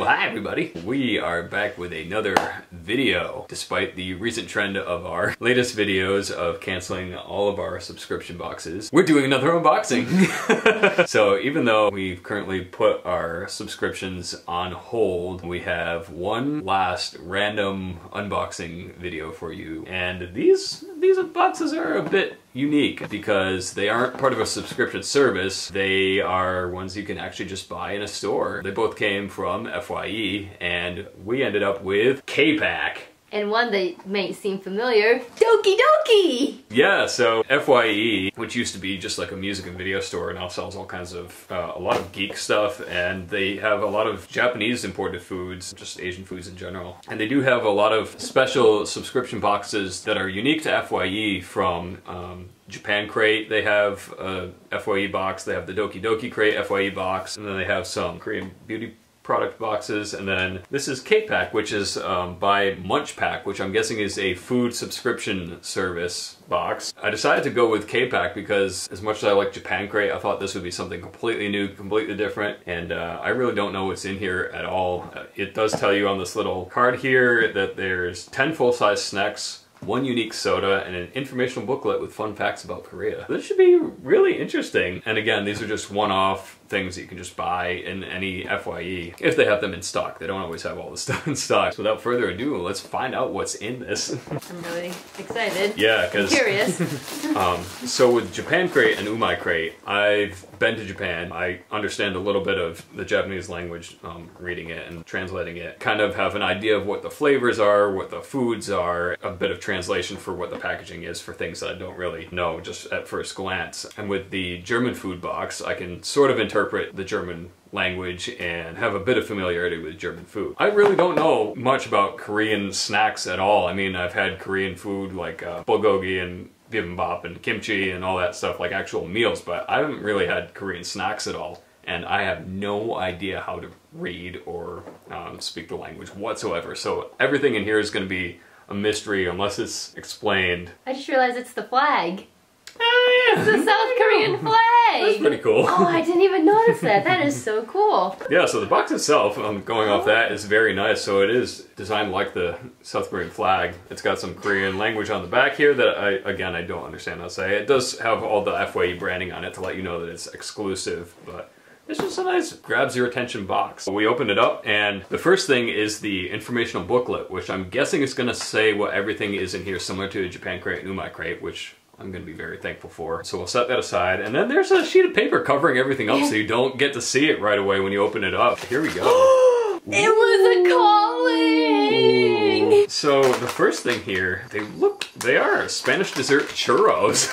Well, hi everybody. We are back with another video. Despite the recent trend of our latest videos of canceling all of our subscription boxes, we're doing another unboxing. So even though we've currently put our subscriptions on hold, we have one last random unboxing video for you. And these boxes are a bit unique because they aren't part of a subscription service. They are ones you can actually just buy in a store. They both came from FYE, and we ended up with K-PAK. And one that may seem familiar, Doki Doki! Yeah, so FYE, which used to be just like a music and video store, now sells all kinds of, a lot of geek stuff, and they have a lot of Japanese imported foods, just Asian foods in general. And they do have a lot of special subscription boxes that are unique to FYE from Japan Crate. They have a FYE box, they have the Doki Crate FYE box, and then they have some Korean beauty product boxes, and then this is K-PAK, which is by Munchpak, which I'm guessing is a food subscription service box. I decided to go with K-PAK because as much as I like Japan Crate, I thought this would be something completely new, completely different, and I really don't know what's in here at all. It does tell you on this little card here that there's 10 full-size snacks, one unique soda, and an informational booklet with fun facts about Korea. This should be really interesting. And again, these are just one-off things that you can just buy in any FYE if they have them in stock. They don't always have all the stuff in stock. So without further ado, let's find out what's in this. I'm really excited. Yeah, because curious. So with Japan Crate and Umai Crate, I've been to Japan. I understand a little bit of the Japanese language, reading it and translating it. Kind of have an idea of what the flavors are, what the foods are, a bit of translation for what the packaging is for things that I don't really know just at first glance. And with the German food box, I can sort of interpret the German language and have a bit of familiarity with German food. I really don't know much about Korean snacks at all. I mean, I've had Korean food like bulgogi and bibimbap and kimchi and all that stuff, like actual meals, but I haven't really had Korean snacks at all. And I have no idea how to read or speak the language whatsoever. So everything in here is going to be a mystery unless it's explained. I just realized it's the flag. Oh, yeah. It's the South Korean flag! That's pretty cool. Oh, I didn't even notice that. That is so cool. Yeah, so the box itself, going off that, is very nice. So it is designed like the South Korean flag. It's got some Korean language on the back here that I don't understand how to say. It does have all the FYE branding on it to let you know that it's exclusive, but it's just a nice grabs your attention box. We opened it up, and the first thing is the informational booklet, which I'm guessing is going to say what everything is in here, similar to a Japan Crate and Umai Crate, which I'm going to be very thankful for. So we'll set that aside, and then there's a sheet of paper covering everything up so you don't get to see it right away when you open it up. Here we go. It was a calling! So the first thing here, they are Spanish dessert churros.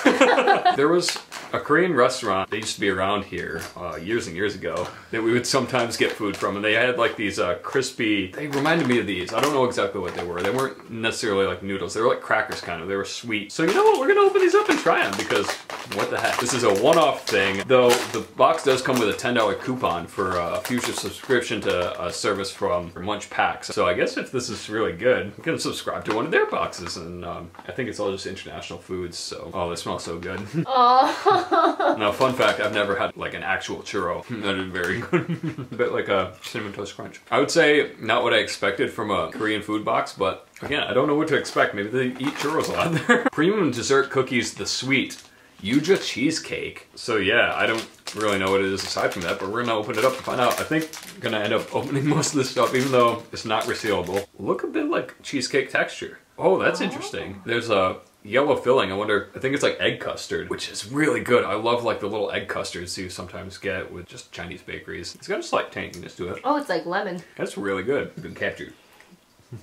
There was a Korean restaurant, they used to be around here years and years ago, that we would sometimes get food from, and they had like these crispy, they reminded me of these. I don't know exactly what they were. They weren't necessarily like noodles. They were like crackers kind of. They were sweet. So you know what, we're gonna open these up and try them because what the heck. This is a one-off thing, though the box does come with a $10 coupon for a future subscription to a service from Munchpak. So I guess if this is really good, I'm gonna subscribe to one of their boxes, and I think it's all just international foods, so, oh, they smell so good. Oh. Now, fun fact, I've never had like an actual churro. That is very good. A bit like a Cinnamon Toast Crunch. I would say not what I expected from a Korean food box, but again, I don't know what to expect. Maybe they eat churros a lot there. Premium dessert cookies, the sweet Yuja cheesecake. So yeah, I don't really know what it is aside from that, but we're gonna open it up and find out. I think I'm gonna end up opening most of this stuff, even though it's not resealable. Look a bit like cheesecake texture. Oh, that's interesting. There's a yellow filling. I think it's like egg custard, which is really good. I love like the little egg custards you sometimes get with just Chinese bakeries. It's got a slight tanginess to it. Oh, it's like lemon. That's really good. Good captured.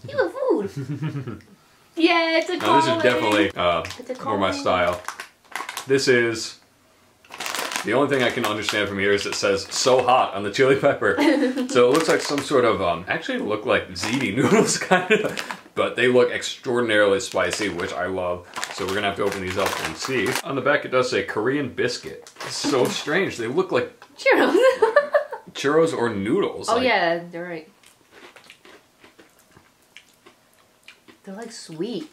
You love food. Yeah, it's a calling. Now, this is definitely more my style. This is, the only thing I can understand from here is it says so hot on the chili pepper. So it looks like some sort of, actually look like ziti noodles kind of, but they look extraordinarily spicy, which I love. So we're gonna have to open these up and see. On the back it does say Korean biscuit. It's so strange. They look like churros. Churros or noodles. Oh like, yeah, they're right. They're like sweet.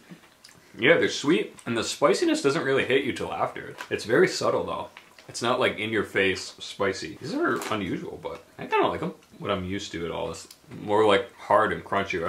Yeah, they're sweet, and the spiciness doesn't really hit you till after. It's very subtle though. It's not like in your face spicy. These are unusual, but I kind of like them. What I'm used to at all is more like hard and crunchy.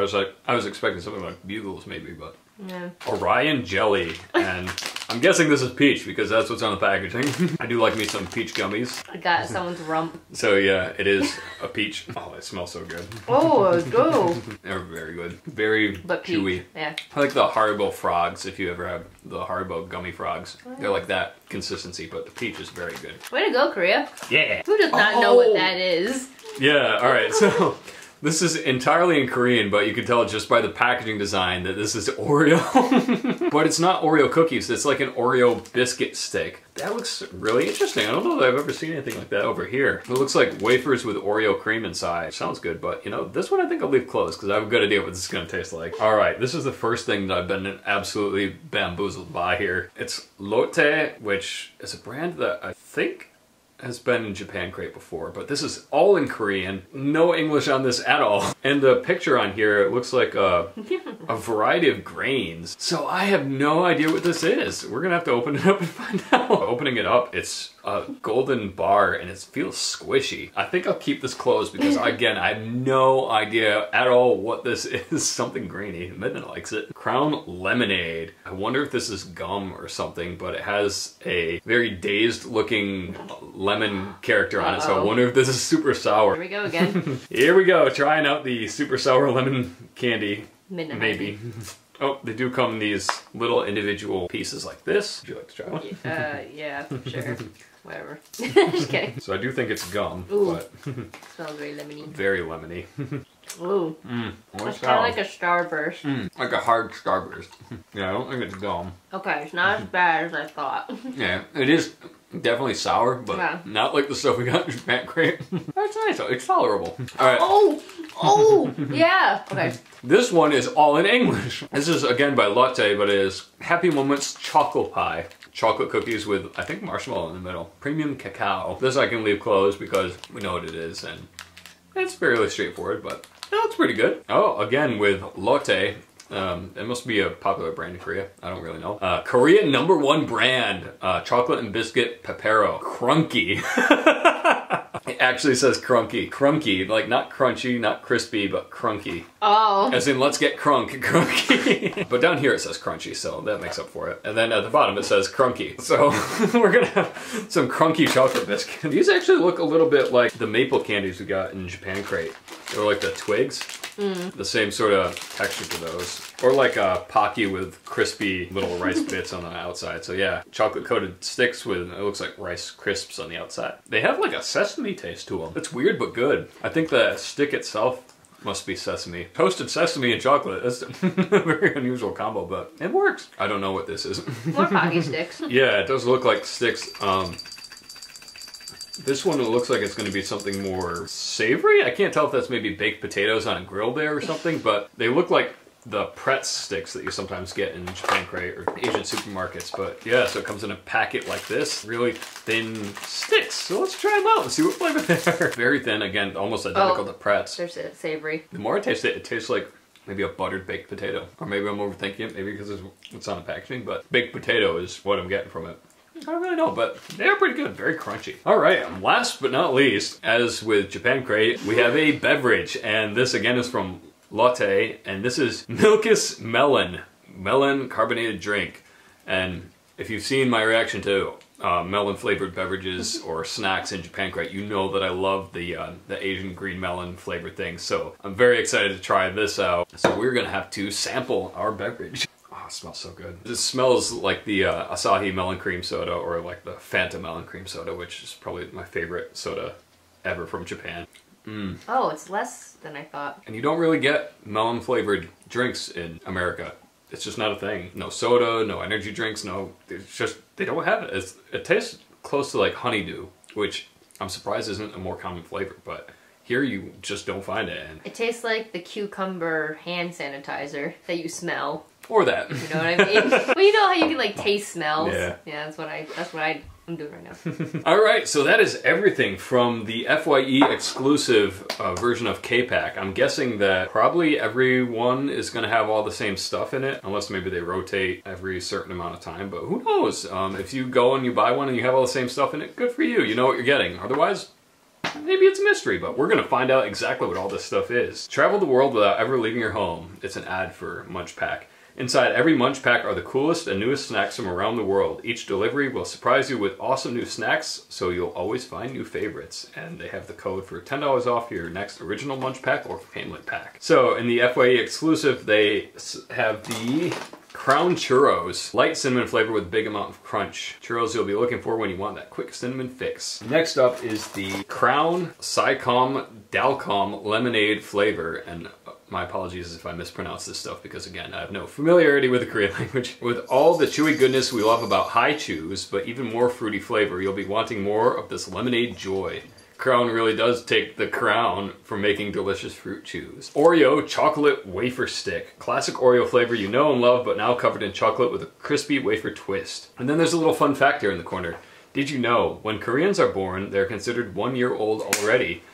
I was expecting something like Bugles maybe, but yeah. Orion jelly, and I'm guessing this is peach because that's what's on the packaging. I do like me some peach gummies. I got someone's rump. So yeah, it is a peach. Oh, it smells so good. Oh, go. They're very good. Very chewy. Yeah. I like the Haribo frogs, if you ever have the Haribo gummy frogs. They're like that consistency, but the peach is very good. Way to go, Korea. Yeah. Who does not know what that is? Yeah, alright, so this is entirely in Korean, but you can tell just by the packaging design that this is Oreo. But it's not Oreo cookies, it's like an Oreo biscuit stick. That looks really interesting. I don't know that I've ever seen anything like that over here. It looks like wafers with Oreo cream inside. Sounds good, but you know, this one I think I'll leave closed because I have a good idea what this is gonna taste like. Alright, this is the first thing that I've been absolutely bamboozled by here. It's Lotte, which is a brand that I think has been in Japan Crate before, but this is all in Korean. No English on this at all. And the picture on here, it looks like a variety of grains. So I have no idea what this is. We're gonna have to open it up and find out. Opening it up, it's a golden bar and it feels squishy. I think I'll keep this closed because again, I have no idea at all what this is. Something grainy. Midna likes it. Crown Lemonade. I wonder if this is gum or something, but it has a very dazed looking lemon character on it, so I wonder if this is super sour. Here we go again. Here we go, trying out the super sour lemon candy. Midnight. Maybe. Oh, they do come in these little individual pieces like this. Would you like to try one? Yeah, sure. Whatever. Just kidding. So I do think it's gum, Ooh. but Smells very lemony. very lemony. Ooh. It's kind of like a Starburst. Like a hard Starburst. Yeah, I don't think it's gum. Okay, it's not as bad as I thought. Yeah, it is definitely sour, but Yeah. not like the stuff we got in Japan Crate. That's nice, it's tolerable. Alright. Oh, yeah. Okay. This one is all in English. This is again by Lotte, but it is Happy Moments Chocolate Pie. Chocolate cookies with, I think, marshmallow in the middle. Premium cacao. This I can leave closed because we know what it is, and it's fairly straightforward, but it looks pretty good. Oh, again with Lotte. It must be a popular brand in Korea. I don't really know. Korean #1 brand. Chocolate and biscuit Pepero. Crunky. It actually says crunky. Crunky, like not crunchy, not crispy, but crunky. Oh. As in, let's get crunky. But down here it says crunchy, so that makes up for it. And then at the bottom it says crunky. So we're gonna have some crunky chocolate biscuits. These actually look a little bit like the maple candies we got in Japan Crate. They're like the twigs. The same sort of texture to those. Or like a Pocky with crispy little rice bits on the outside. So yeah, chocolate coated sticks with, it looks like rice crisps on the outside. They have like a sesame taste to them. It's weird but good. I think the stick itself must be sesame. Toasted sesame and chocolate. That's a very unusual combo, but it works. I don't know what this is. More Pocky sticks. Yeah, it does look like sticks. This one looks like it's going to be something more savory. I can't tell if that's maybe baked potatoes on a grill there or something, but they look like the Pretz sticks that you sometimes get in Japan Crate or Asian supermarkets. But yeah, so it comes in a packet like this, really thin sticks. So let's try them out and see what flavor they are. Very thin, again, almost identical to Pretz. They're savory. The more I taste it, it tastes like maybe a buttered baked potato. Or maybe I'm overthinking it, maybe because it's on the packaging, but baked potato is what I'm getting from it. I don't really know, but they're pretty good, very crunchy. All right, last but not least, as with Japan Crate, we have a beverage, and this again is from Lotte, and this is Milkus Melon carbonated drink. And if you've seen my reaction to melon flavored beverages or snacks in Japan Crate, you know that I love the Asian green melon flavored thing. So I'm very excited to try this out. So we're gonna have to sample our beverage. Oh, it smells so good. It smells like the Asahi melon cream soda or like the Fanta melon cream soda, which is probably my favorite soda ever from Japan. Oh, it's less than I thought. And you don't really get melon flavored drinks in America. It's just not a thing. No soda, no energy drinks, no, it's just, they don't have it. It tastes close to like honeydew, which I'm surprised isn't a more common flavor, but here you just don't find it. And it tastes like the cucumber hand sanitizer that you smell. Or that. You know what I mean? Well, you know how you can like taste smells. Yeah. Yeah, that's what I'm doing right now. Alright, so that is everything from the FYE exclusive version of K-PAK. I'm guessing that probably everyone is going to have all the same stuff in it, unless maybe they rotate every certain amount of time, but who knows? If you go and you buy one and you have all the same stuff in it, good for you. You know what you're getting. Otherwise, maybe it's a mystery, but we're going to find out exactly what all this stuff is. Travel the world without ever leaving your home. It's an ad for Munch Pack. Inside every Munch Pack are the coolest and newest snacks from around the world. Each delivery will surprise you with awesome new snacks, so you'll always find new favorites. And they have the code for $10 off your next original Munch Pack or family pack. So in the FYE exclusive, they have the Crown Churros. Light cinnamon flavor with big amount of crunch. Churros you'll be looking for when you want that quick cinnamon fix. Next up is the Crown Psycom Dalcom Lemonade flavor. And my apologies if I mispronounce this stuff because again, I have no familiarity with the Korean language. With all the chewy goodness we love about high chews, but even more fruity flavor, you'll be wanting more of this lemonade joy. Crown really does take the crown for making delicious fruit chews. Oreo chocolate wafer stick. Classic Oreo flavor you know and love, but now covered in chocolate with a crispy wafer twist. And then there's a little fun fact here in the corner. Did you know, when Koreans are born, they're considered 1 year old already?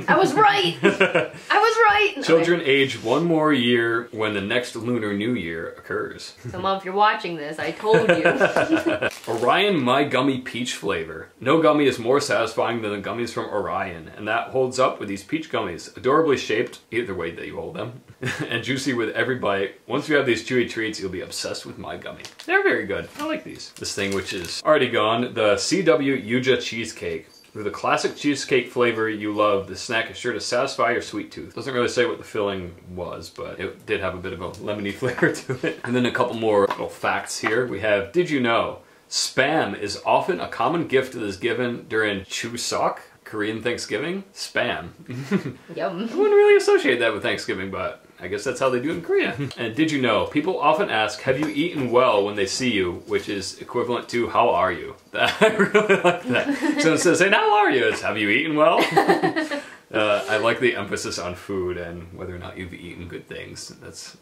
I was right! I was right! Children age 1 more year when the next Lunar New Year occurs. So Mom, if you're watching this, I told you. Orion My Gummy Peach flavor. No gummy is more satisfying than the gummies from Orion, and that holds up with these peach gummies. Adorably shaped, either way that you hold them, and juicy with every bite. Once you have these chewy treats, you'll be obsessed with My Gummy. They're very good. I like these. This thing which is already gone, the CW Yuja Cheesecake. With a classic cheesecake flavor you love, this snack is sure to satisfy your sweet tooth. Doesn't really say what the filling was, but it did have a bit of a lemony flavor to it. And then a couple more little facts here. We have, did you know, Spam is often a common gift that is given during Chuseok, Korean Thanksgiving? Spam. Yum. I wouldn't really associate that with Thanksgiving, but I guess that's how they do it in Korea. And did you know, people often ask, have you eaten well when they see you, which is equivalent to, how are you? I really like that. So instead of saying, how are you, it's, have you eaten well? I like the emphasis on food and whether or not you've eaten good things. That's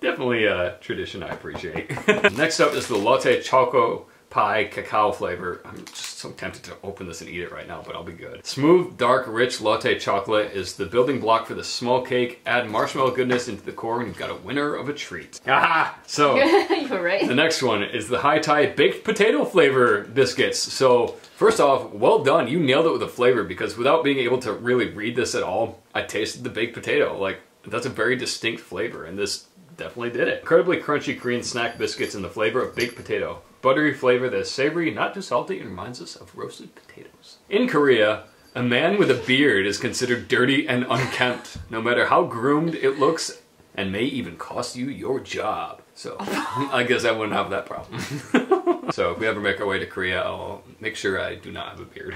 definitely a tradition I appreciate. Next up is the Latte Choco Pie cacao flavor. I'm just so tempted to open this and eat it right now, but I'll be good. Smooth, dark, rich latte chocolate is the building block for the small cake. Add marshmallow goodness into the core and you've got a winner of a treat. Ah! So, you were right. The next one is the High Tide baked potato flavor biscuits. So, first off, well done. You nailed it with the flavor because without being able to really read this at all, I tasted the baked potato. Like, that's a very distinct flavor and this definitely did it. Incredibly crunchy Korean snack biscuits in the flavor of baked potato. Buttery flavor that is savory, not too salty, and reminds us of roasted potatoes. In Korea, a man with a beard is considered dirty and unkempt, no matter how groomed it looks, and may even cost you your job. So, I guess I wouldn't have that problem. So, if we ever make our way to Korea, I'll make sure I do not have a beard.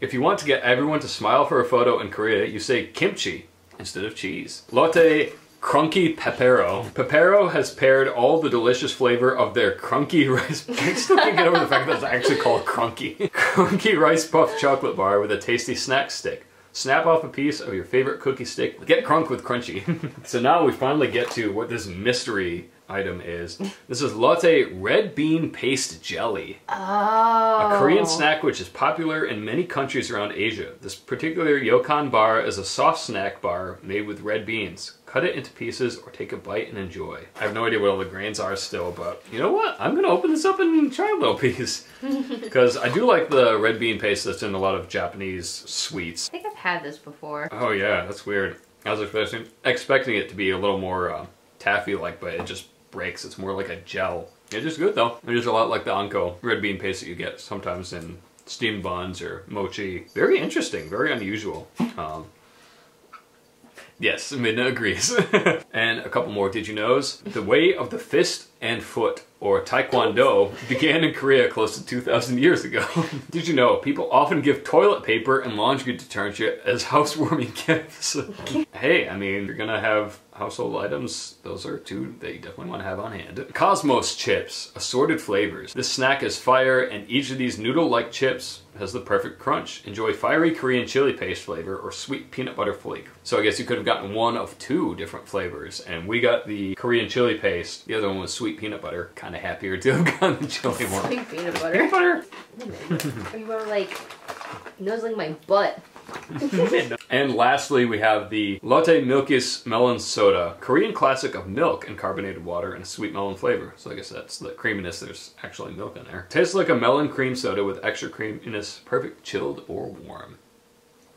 If you want to get everyone to smile for a photo in Korea, you say kimchi instead of cheese. Lotte Crunky Pepero. Pepero has paired all the delicious flavor of their crunky rice. I still can't get over the fact that it's actually called crunky. Crunky rice puff chocolate bar with a tasty snack stick. Snap off a piece of your favorite cookie stick. Get crunk with crunchy. So now we finally get to what this mystery item is. This is Latte Red Bean Paste Jelly. Oh. A Korean snack which is popular in many countries around Asia. This particular Yokan bar is a soft snack bar made with red beans. Cut it into pieces or take a bite and enjoy. I have no idea what all the grains are still, but you know what? I'm gonna open this up and try a little piece. Because I do like the red bean paste that's in a lot of Japanese sweets. I think I've had this before. Oh yeah, that's weird. I was expecting it to be a little more taffy-like, but it just breaks. It's more like a gel. It's just good though. It is a lot like the Anko red bean paste that you get sometimes in steamed buns or mochi. Very interesting, very unusual. Yes, Midna agrees. And a couple more did you knows. The way of the fist and foot, or Taekwondo, began in Korea close to 2,000 years ago. Did you know people often give toilet paper and laundry detergent as housewarming gifts? Hey, I mean, you're gonna have household items, those are two that you definitely want to have on hand. Cosmos chips, assorted flavors. This snack is fire, and each of these noodle-like chips has the perfect crunch. Enjoy fiery Korean chili paste flavor or sweet peanut butter flake. So I guess you could have gotten one of two different flavors, and we got the Korean chili paste. The other one was sweet peanut butter. Kind of happier to have gotten the chili one. Sweet peanut butter? Peanut butter? You were like nuzzling my butt. And lastly, we have the Latte Milkis Melon Soda, Korean classic of milk and carbonated water and a sweet melon flavor. So I guess that's the creaminess. There's actually milk in there. Tastes like a melon cream soda with extra creaminess, perfect chilled or warm.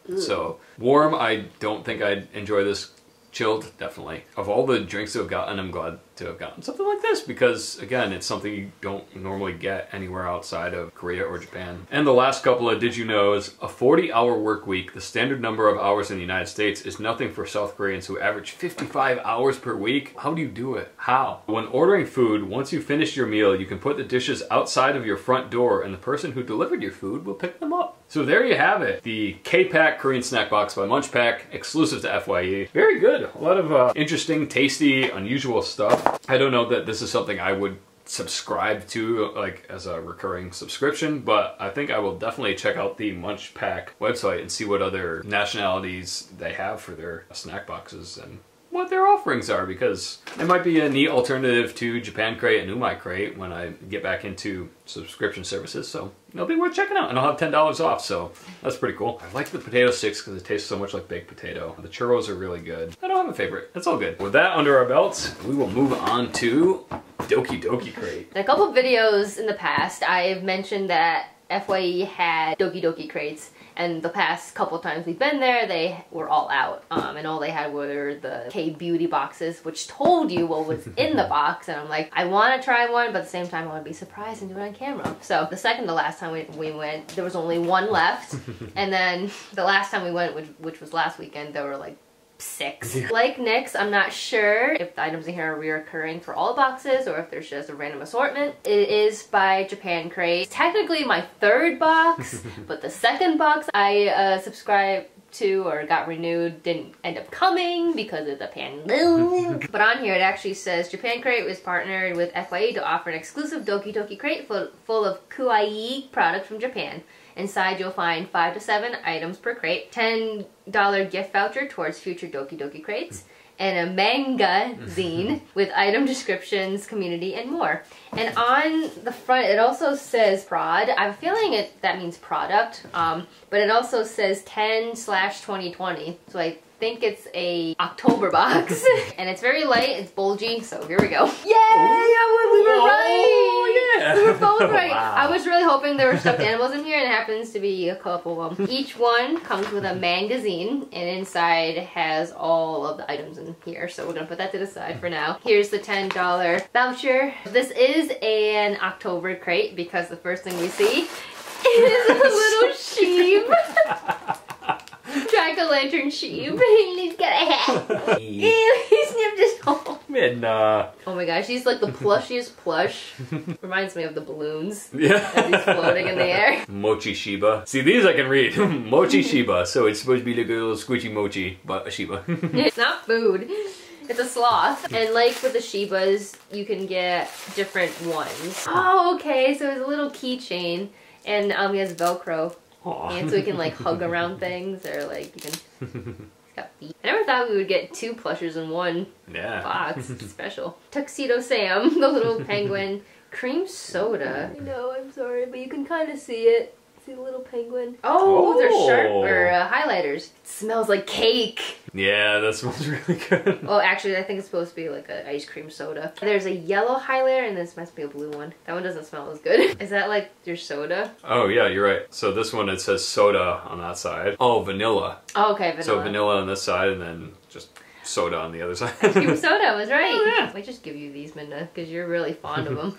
Ooh. So warm, I don't think I'd enjoy this. Chilled, definitely. Of all the drinks that I've gotten, I'm glad to have gotten something like this because, again, it's something you don't normally get anywhere outside of Korea or Japan. And the last couple of Did You Knows, a 40-hour work week, the standard number of hours in the United States, is nothing for South Koreans who average 55 hours per week. How do you do it? How? When ordering food, once you finish your meal, you can put the dishes outside of your front door and the person who delivered your food will pick them up. So there you have it. The K-PAK Korean Snack Box by Munchpak, exclusive to FYE. Very good. A lot of interesting, tasty, unusual stuff. I don't know that this is something I would subscribe to like as a recurring subscription, but I think I will definitely check out the Munchpak website and see what other nationalities they have for their snack boxes and what their offerings are, because it might be a neat alternative to Japan Crate and Umai Crate when I get back into subscription services, so it'll be worth checking out, and I'll have $10 off, so that's pretty cool. I like the potato sticks because it tastes so much like baked potato. The churros are really good. I don't have a favorite. It's all good. With that under our belts, we will move on to Doki Crate. In a couple videos in the past, I've mentioned that FYE had Doki Crates. And the past couple times we've been there, they were all out. And all they had were the K-Beauty boxes, which told you what was in the box. And I'm like, I want to try one, but at the same time I want to be surprised and do it on camera. So the second to last time we went, there was only one left. And then the last time we went, which was last weekend, there were like 6. Yeah. Like Nick's, I'm not sure if the items in here are reoccurring for all boxes or if there's just a random assortment. It is by Japan Crate. It's technically my 3rd box, but the 2nd box I subscribed to or got renewed didn't end up coming because of the pandemic. But on here it actually says Japan Crate was partnered with FYE to offer an exclusive Doki Crate full of kawaii products from Japan. Inside you'll find 5 to 7 items per crate, $10 gift voucher towards future Doki Crates, and a manga zine with item descriptions, community, and more. And on the front it also says prod. I have a feeling that means product, but it also says 10/2020. So I think it's a October box. And it's very light, it's bulgy, so here we go. Yay! Yeah, we were right! Yeah. We were both right. Wow. I was really hoping there were stuffed animals in here, and it happens to be a couple of them. Each one comes with a magazine, and inside has all of the items in here, so we're gonna put that to the side for now. Here's the $10 voucher. This is an October crate because the first thing we see is a little sheep. Jack-o'-lantern sheep. He's got a hat. Ew, he sniffed his hole. Oh my gosh, he's like the plushiest plush. Reminds me of the balloons. Yeah. As he's floating in the air. Mochi Shiba. See, these I can read. Mochi Shiba. So it's supposed to be like a little squishy mochi, but a Shiba. It's not food. It's a sloth. And like with the Shibas, you can get different ones. Oh, okay. So it's a little keychain. And he has Velcro. Aww. And so we can like hug around things, or like you can. It's got feet. I never thought we would get 2 plushes in one box. It's special. Tuxedo Sam, the little penguin. Cream soda. I know, I'm sorry, but you can kind of see it. See the little penguin? Oh, they're sharp or highlighters. It smells like cake. Yeah, that smells really good. Oh, actually, I think it's supposed to be like an ice cream soda. There's a yellow highlighter, and this must be a blue one. That one doesn't smell as good. Is that like your soda? Oh, yeah, you're right. So this one, it says soda on that side. Oh, vanilla. Oh, okay, vanilla. So vanilla on this side, and then just soda on the other side. Ice cream soda was right. Oh, yeah. I just give you these, Minda, because you're really fond of them.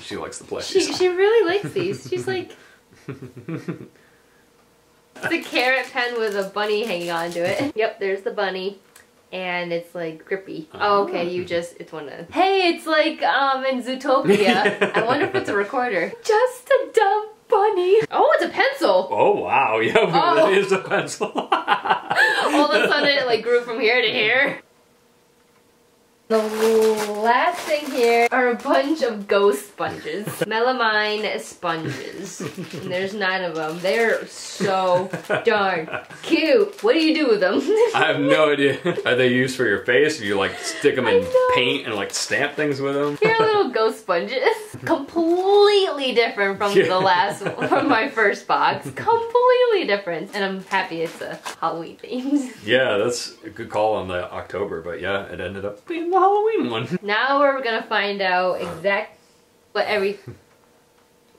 She likes the plushies. She really likes these. She's like... It's a carrot pen with a bunny hanging on to it. Yep, there's the bunny. and it's like grippy. Oh, okay, it's one of... Hey, it's like in Zootopia. I wonder if it's a recorder. Just a dumb bunny. Oh, it's a pencil. Oh, wow. Yeah, it is a pencil. All of a sudden it like grew from here to here. The last thing here are a bunch of ghost sponges. Melamine sponges. And there's 9 of them. They're so darn cute. What do you do with them? I have no idea. Are they used for your face? Do you like stick them in paint and like stamp things with them? Here are little ghost sponges. Completely different from from my first box. Completely different. And I'm happy it's a Halloween themed. Yeah, that's a good call on the October, but yeah, it ended up being the Halloween one. Now we're gonna find out what everything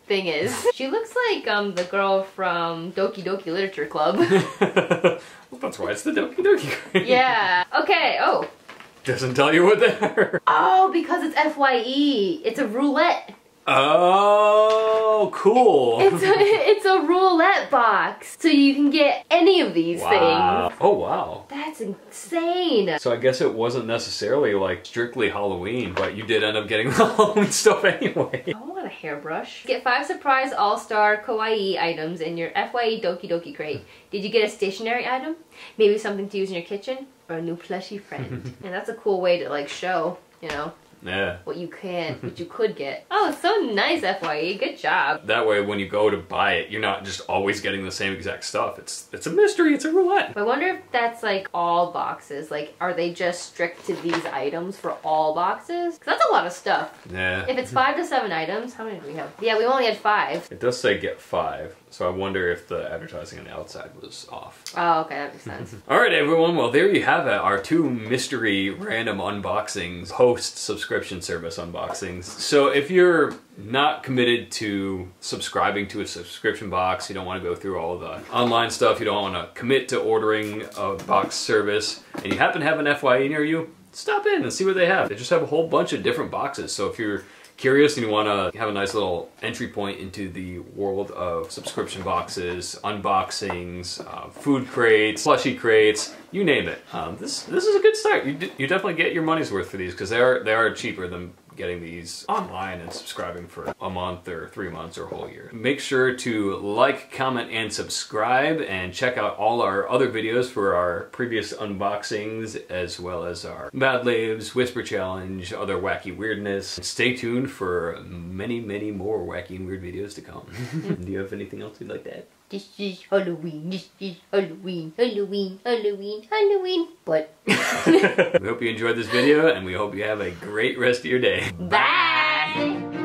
is. She looks like the girl from Doki Literature Club. Well, that's why it's the Doki Crate. Yeah. Okay. Oh. Doesn't tell you what they are. Oh, because it's FYE. It's a roulette. Oh, cool. It's a roulette box. So you can get any of these things. Oh, wow. That's insane. So I guess it wasn't necessarily like strictly Halloween, but you did end up getting the Halloween stuff anyway. I want a hairbrush. Get 5 surprise all-star kawaii items in your FYE Doki Crate. Did you get a stationary item? Maybe something to use in your kitchen? Or a new plushy friend? And that's a cool way to like show, you know, yeah, what you could get. Oh, it's so nice, FYE. Good job. That way, when you go to buy it, you're not just always getting the same exact stuff. It's a mystery. It's a roulette. I wonder if that's like all boxes. Like, are they just strict to these items for all boxes? Because that's a lot of stuff. Yeah. If it's 5 to 7 items, how many do we have? Yeah, we only had 5. It does say get 5, so I wonder if the advertising on the outside was off. Oh, okay, that makes sense. Alright everyone, well there you have it, our 2 mystery random unboxings, post-subscription service unboxings. So if you're not committed to subscribing to a subscription box, you don't want to go through all the online stuff, you don't want to commit to ordering a box service, and you happen to have an FYE near you, stop in and see what they have. They just have a whole bunch of different boxes, so if you're curious and you want to have a nice little entry point into the world of subscription boxes, unboxings, food crates, plushie crates, you name it. This is a good start. You definitely get your money's worth for these because they are cheaper than getting these online and subscribing for a month or 3 months or a whole year. Make sure to like, comment, and subscribe, and check out all our other videos for our previous unboxings, as well as our Mad Libs, Whisper Challenge, other wacky weirdness. Stay tuned for many, many more wacky and weird videos to come. Do you have anything else you'd like to add? This is Halloween, this is Halloween, Halloween, Halloween, Halloween. But we hope you enjoyed this video, and we hope you have a great rest of your day. Bye!